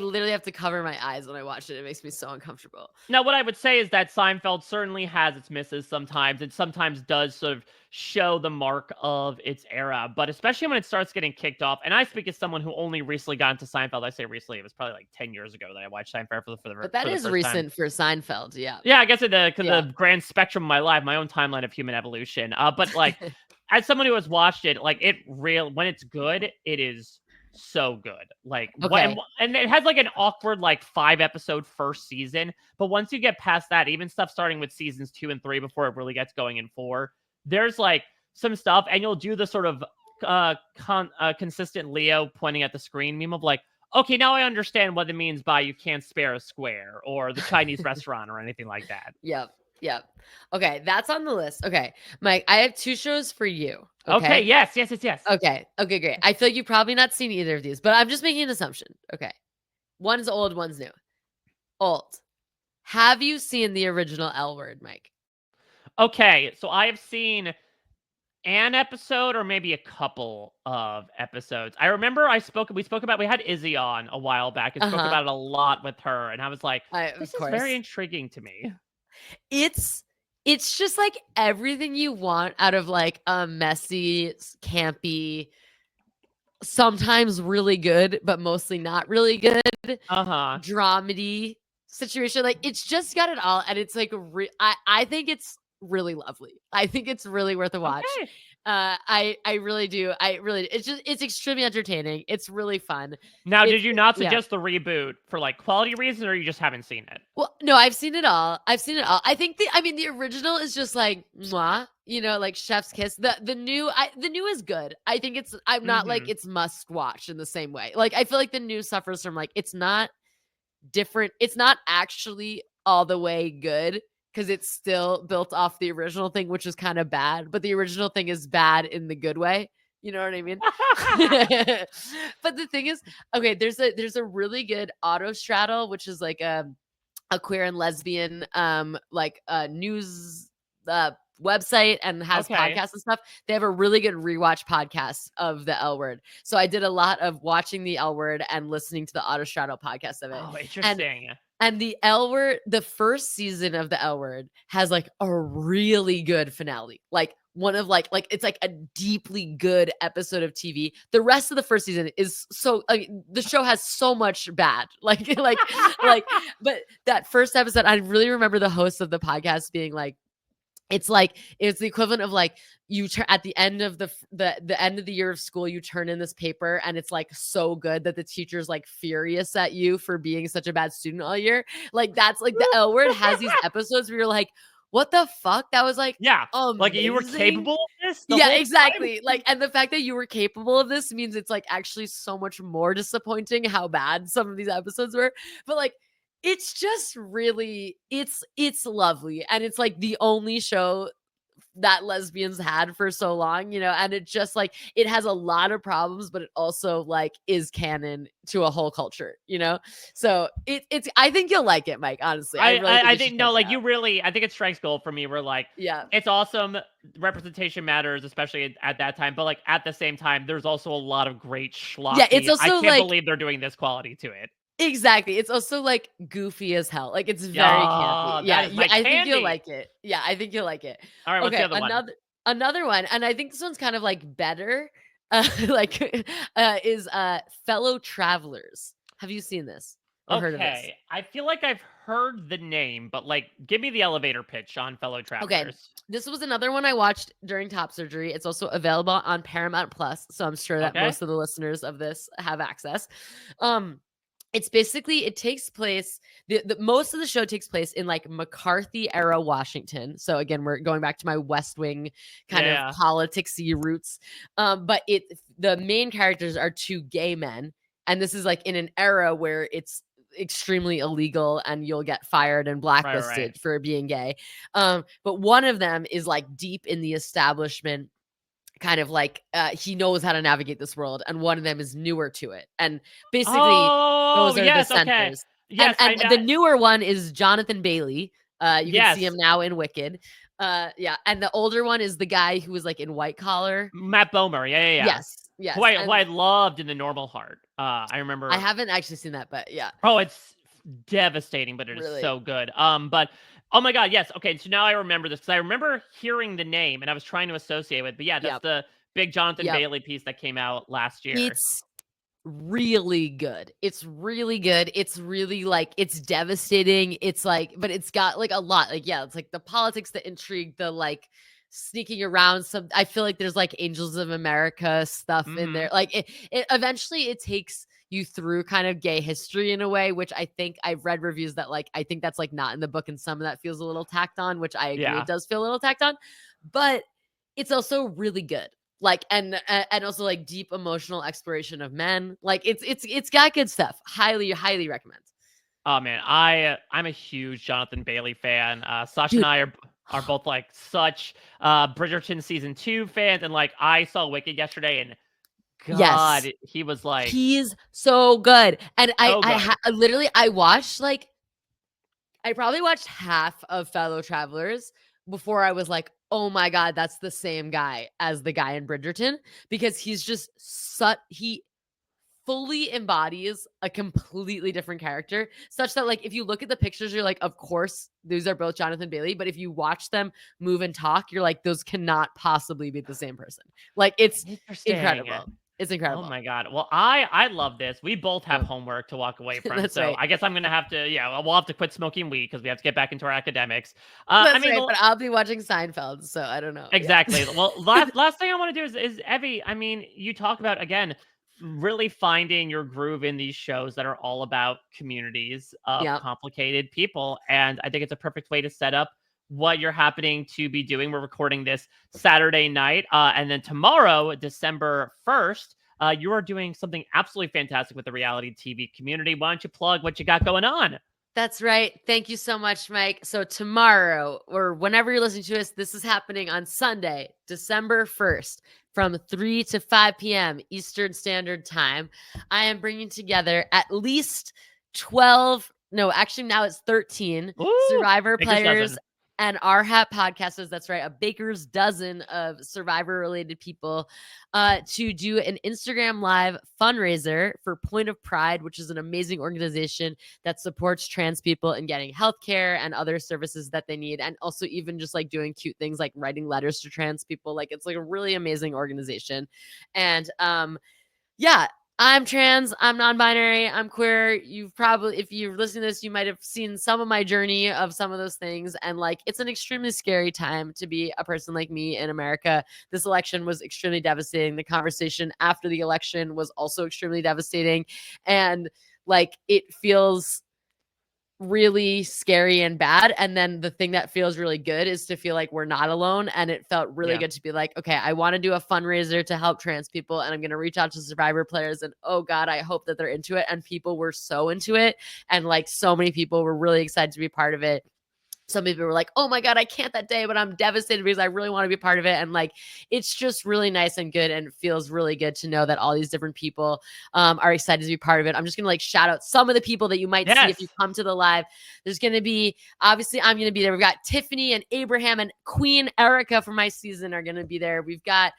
literally have to cover my eyes when I watch it. It makes me so uncomfortable. Now, what I would say is that Seinfeld certainly has its misses sometimes. It sometimes does sort of show the mark of its era, but especially when it starts getting kicked off. And I speak as someone who only recently got into Seinfeld. I say recently; it was probably like 10 years ago that I watched Seinfeld But that for the is first time. recent for Seinfeld. Yeah. Yeah, I guess in Yeah. the grand spectrum of my life, my own timeline of human evolution. But like, as someone who has watched it, like when it's good, it is so good. Like Okay. and it has like an awkward like 5 episode first season, but once you get past that, even stuff starting with seasons 2 and 3 before it really gets going in 4, there's like some stuff, and you'll do the sort of consistent Leo pointing at the screen meme of like, okay, now I understand what it means by you can't spare a square or the Chinese restaurant or anything like that. Yep. Yep. Okay, that's on the list. Okay, Mike, I have 2 shows for you. Okay, Okay. yes, yes, yes, yes. Okay. Okay, great. I feel like you've probably not seen either of these, but I'm just making an assumption. Okay. One's old, one's new. Old. Have you seen the original L Word, Mike? Okay, so I have seen an episode or maybe a couple of episodes. I remember we had Izzy on a while back and spoke Uh-huh. about it a lot with her, and I was like, Of this is very course. intriguing to me. It's it's just like everything you want out of like a messy, campy, sometimes really good, but mostly not really good Uh-huh. dramedy situation. Like it's just got it all, and it's like I think it's really lovely. I think it's really worth a watch. Okay. I really do. It's extremely entertaining. It's really fun. Now, did you not Yeah. suggest the reboot for like quality reasons or you just haven't seen it? Well, no, I've seen it all. I've seen it all. I think the original is just like mwah, like chef's kiss. The new is good. I think I'm not like Mhm. it's must watch in the same way. Like I feel like the new suffers from like it's not different. It's not actually all the way good because it's still built off the original thing, which is kind of bad. But the original thing is bad in the good way. You know what I mean? But the thing is, okay, there's a really good auto straddle, which is like a queer and lesbian news website and has Okay. podcasts and stuff. They have a really good rewatch podcast of the L Word. So I did a lot of watching the L Word and listening to the Auto Straddle podcast of it. Oh, And interesting. the L Word, the first season of the L Word has like a really good finale. Like one of like it's like a deeply good episode of TV. The rest of the first season is the show has so much bad. But that first episode, I really remember the host of the podcast being like, it's the equivalent of like you turn at the end of the end of the year of school, you turn in this paper and it's like so good that the teacher's like furious at you for being such a bad student all year. Like that's like the L Word has these episodes where you're like, what the fuck? That was like Yeah. Like you were amazing. capable of this the Yeah, whole time? exactly. Like, and the fact that you were capable of this means it's like actually so much more disappointing how bad some of these episodes were. But like, it's just really, it's lovely, and it's like the only show that lesbians had for so long, and it just like it has a lot of problems, but it also like is canon to a whole culture. So it's I think you'll like it, Mike. Honestly, I really think I you should think check no, it like out. I think it strikes gold for me. Where like Yeah. it's awesome, representation matters, especially at that time. But like at the same time, there's also a lot of great Yeah, it's schlocky. I also can't like believe they're doing this quality to it. exactly. It's also like goofy as hell. Like it's very campy. Yeah, Yeah, that is my I think you'll candy. like it. Yeah, I think you'll like it. All right, what's the Okay, other one? another one, and I think this one's kind of like better. Is Fellow Travelers. Have you seen this or heard of this? Okay, I feel like I've heard the name, but like, give me the elevator pitch on Fellow Okay, Travelers. this was another one I watched during top surgery. It's also available on Paramount Plus, so I'm sure that Okay. most of the listeners of this have access. Um, it's basically, it takes place, the most of the show takes place in like McCarthy era Washington. So again, we're going back to my West Wing kind of Yeah. politicsy roots. But the main characters are two gay men, and this is like in an era where it's extremely illegal and you'll get fired and Right, right. blacklisted for being gay. But one of them is like deep in the establishment, kind of like he knows how to navigate this world, and one of them is newer to it, and basically Oh, those are the yes, okay. centers. and Yes, I and know. the newer one is Jonathan Bailey. You can see him Yes, now in Wicked. Yeah, and the older one is the guy who was like in White Collar. Matt Bomer, yeah, yeah, yeah. Yes, Who yes. I And loved in The Normal Heart. I I remember. haven't actually seen that, but yeah, Oh, it's devastating, but it is really. so good. But oh my god, yes. Okay, so now I remember this because I remember hearing the name and I was trying to associate with. But yeah, that's Yep, the big Jonathan yep. Bailey piece that came out last year. It's really good. It's really good. It's really like, it's devastating. It's like, but it's got like a lot. Like, yeah, it's like the politics, the intrigue, the like sneaking around some. I feel like there's like Angels of America stuff in Mm-hmm. there. Like it eventually it takes you through kind of gay history in a way, which I think I've read reviews that like I think that's like not in the book, and some of that feels a little tacked on, which I agree it Yeah. does feel a little tacked on, but it's also really good. Like, and also like deep emotional exploration of men. Like it's got good stuff. Highly recommend. Oh man, I'm a huge Jonathan Bailey fan. Sasha and Dude, I are both like such Bridgerton season 2 fans, and like I saw Wicked yesterday, and yes. God, he was like He's so good. And so good. literally I watched like, I probably watched half of Fellow Travelers before I was like, "Oh my god, that's the same guy as the guy in Bridgerton," because he's just he fully embodies a completely different character, such that like if you look at the pictures, you're like, of course these are both Jonathan Bailey, but if you watch them move and talk, you're like, those cannot possibly be the same person. Like, it's Interesting. incredible. It's Oh incredible. my god. Well, I love this. We both have Yeah. homework to walk away from, That's so right. I guess I'm gonna have to. Yeah, we'll have to quit smoking weed because we have to get back into our academics. I That's mean, right, but I'll be watching Seinfeld, so I don't know. Yeah. exactly. Well, last thing I want to do is Evvie. I mean, you talk about again really finding your groove in these shows that are all about communities of Yeah. complicated people, and I think it's a perfect way to set up what you're happening to be doing. We're recording this Saturday night, and then tomorrow, December 1st, you are doing something absolutely fantastic with the reality TV community. Why don't you plug what you got going on? That's right. Thank you so much, Mike. So tomorrow, or whenever you're listening to us, this is happening on Sunday, December 1st, from 3 to 5 p.m. Eastern Standard Time. I am bringing together at least 12, no, actually now it's 13 Ooh, Survivor Baker's players dozen. and RHAP podcasters. That's right, a baker's dozen of Survivor related people to do an Instagram live fundraiser for Point of Pride, which is an amazing organization that supports trans people in getting healthcare and other services that they need. And also even just like doing cute things like writing letters to trans people. Like, it's like a really amazing organization. And yeah, I'm trans, I'm non-binary, I'm queer. You've probably, if you're listening to this, you might have seen some of my journey of some of those things. And like, it's an extremely scary time to be a person like me in America. This election was extremely devastating. The conversation after the election was also extremely devastating. And like, it feels really scary and bad. And then the thing that feels really good is to feel like we're not alone. And it felt really Yeah. good to be like, okay, I want to do a fundraiser to help trans people, and I'm going to reach out to Survivor players. And oh God, I hope that they're into it. And people were so into it. And like, so many people were really excited to be part of it. Some people were like, oh my God, I can't that day, but I'm devastated because I really want to be part of it. And like, it's just really nice and good, and feels really good to know that all these different people are excited to be part of it. I'm just going to like shout out some of the people that you might see if you Yes. come to the live. There's going to be, obviously, I'm going to be there. We've got Tiffany and Abraham and Queen Erica from my season are going to be there. We've got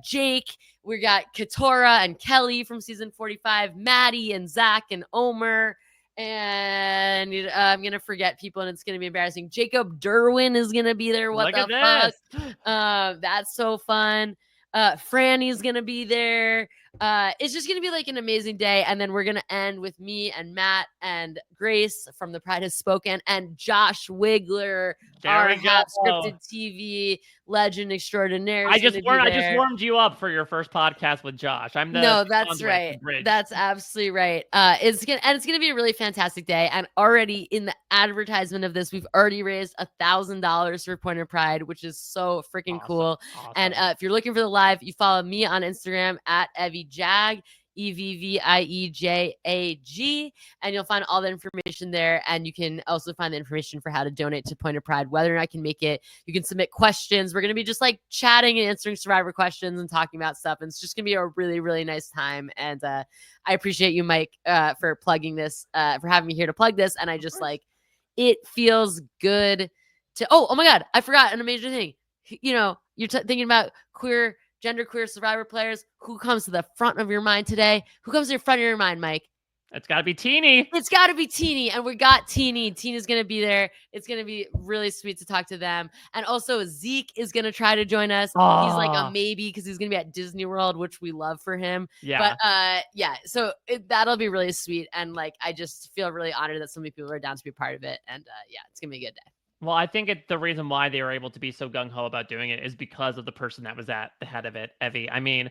Jake. We got Katora and Kelly from season 45, Maddie and Zach and Omer. And I'm gonna forget people, and it's gonna be embarrassing. Jacob Derwin is gonna be there. What Look at the fuck? this. That's so fun. Franny's gonna be there. It's just gonna be like an amazing day, and then we're gonna end with me and Matt and Grace from The Pride Has Spoken, and Josh Wigler, There we RHAP go. scripted TV legend extraordinaire, I is just gonna be warmed. I just there. warmed you up for your first podcast with Josh. I'm the No, that's conduit, the right. bridge. That's absolutely right. It's gonna be a really fantastic day. And already in the advertisement of this, we've already raised $1,000 for Point of Pride, which is so freaking cool. And if you're looking for the live, you follow me on Instagram at Evvie Jag. EVVIEJAG, and you'll find all the information there. And you can also find the information for how to donate to Point of Pride, whether or not I can make it. You can submit questions. We're going to be just like chatting and answering survivor questions and talking about stuff. And it's just going to be a really, really nice time. And I appreciate you, Mike, for plugging this, for having me here to plug this. And I just like, it feels good to, oh my God, I forgot an amazing thing. You know, you're thinking about genderqueer survivor players. Who comes to the front of your mind today? Who comes to the front of your mind, Mike? It's got to be Teeny. It's got to be Teeny, and we got Teeny. Teeny's going to be there. It's going to be really sweet to talk to them. And also Zeke is going to try to join us. He's like a maybe because he's going to be at Disney World, which we love for him. Yeah. But yeah, so that'll be really sweet. And like, I just feel really honored that so many people are down to be part of it. And yeah, it's going to be a good day. Well, I think the reason why they were able to be so gung-ho about doing it is because of the person that was at the head of it, Evvie. I mean,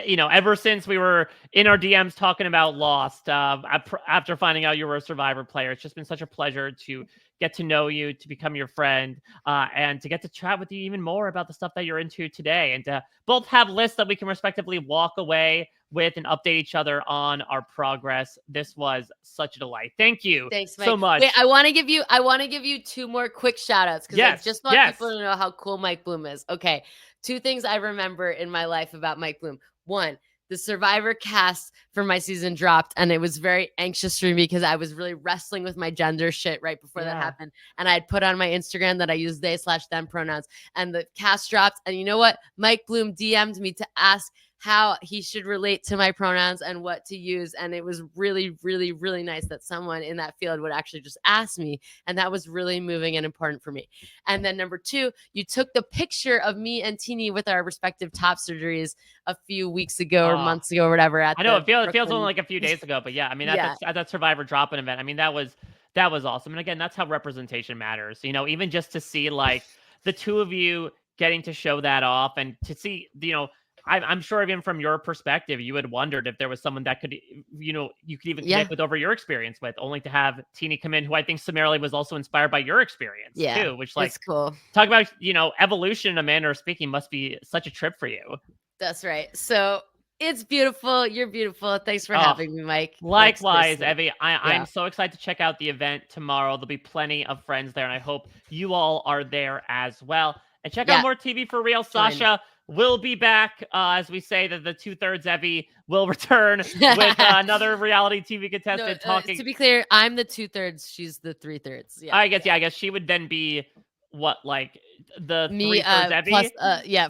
you know, ever since we were in our DMs talking about Lost, after finding out you were a Survivor player, it's just been such a pleasure to get to know you, to become your friend, and to get to chat with you even more about the stuff that you're into today, and to both have lists that we can respectively walk away with and update each other on our progress. This was such a delight. Thank you. Thanks, Mike. So much. Wait, I want to give you 2 more quick shout outs because I just want people to know how cool Mike Bloom is. Okay. 2 things I remember in my life about Mike Bloom. 1, the Survivor cast for my season dropped, and it was very anxious for me because I was really wrestling with my gender shit right before that happened. And I had put on my Instagram that I use they/them pronouns, and the cast dropped. And you know what? Mike Bloom DM'd me to ask how he should relate to my pronouns and what to use. And it was really, really, really nice that someone in that field would actually just ask me. And that was really moving and important for me. And then number 2, you took the picture of me and Teeny with our respective top surgeries a few weeks ago or months ago or whatever. I know it feels only like a few days ago, but yeah, I mean, at that Survivor drop-in event, I mean, that was awesome. And again, that's how representation matters. You know, even just to see like the 2 of you getting to show that off and to see, you know, I'm sure even from your perspective, you had wondered if there was someone that could, you know, you could even connect with over your experience with, only to have Teeny come in, who I think summarily was also inspired by your experience too, which like, it's cool. Talk about, you know, evolution in a manner of speaking must be such a trip for you. That's right. So it's beautiful. You're beautiful. Thanks for having me, Mike. Likewise, Evvie. I'm so excited to check out the event tomorrow. There'll be plenty of friends there, and I hope you all are there as well. And check out more TV for Real. Sasha will be back, as we say that the 2/3 Evvie will return with another reality TV contestant talking. To be clear, I'm the 2/3. She's the 3/3. Yeah, I guess she would then be what, like the me 3/3 Evvie? Plus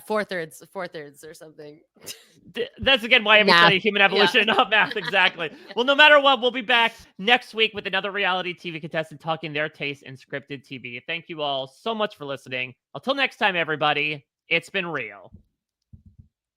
4/3 or something. That's again why we study human evolution and not math. Exactly. Well, no matter what, we'll be back next week with another reality TV contestant talking their taste in scripted TV. Thank you all so much for listening. Until next time, everybody, it's been real.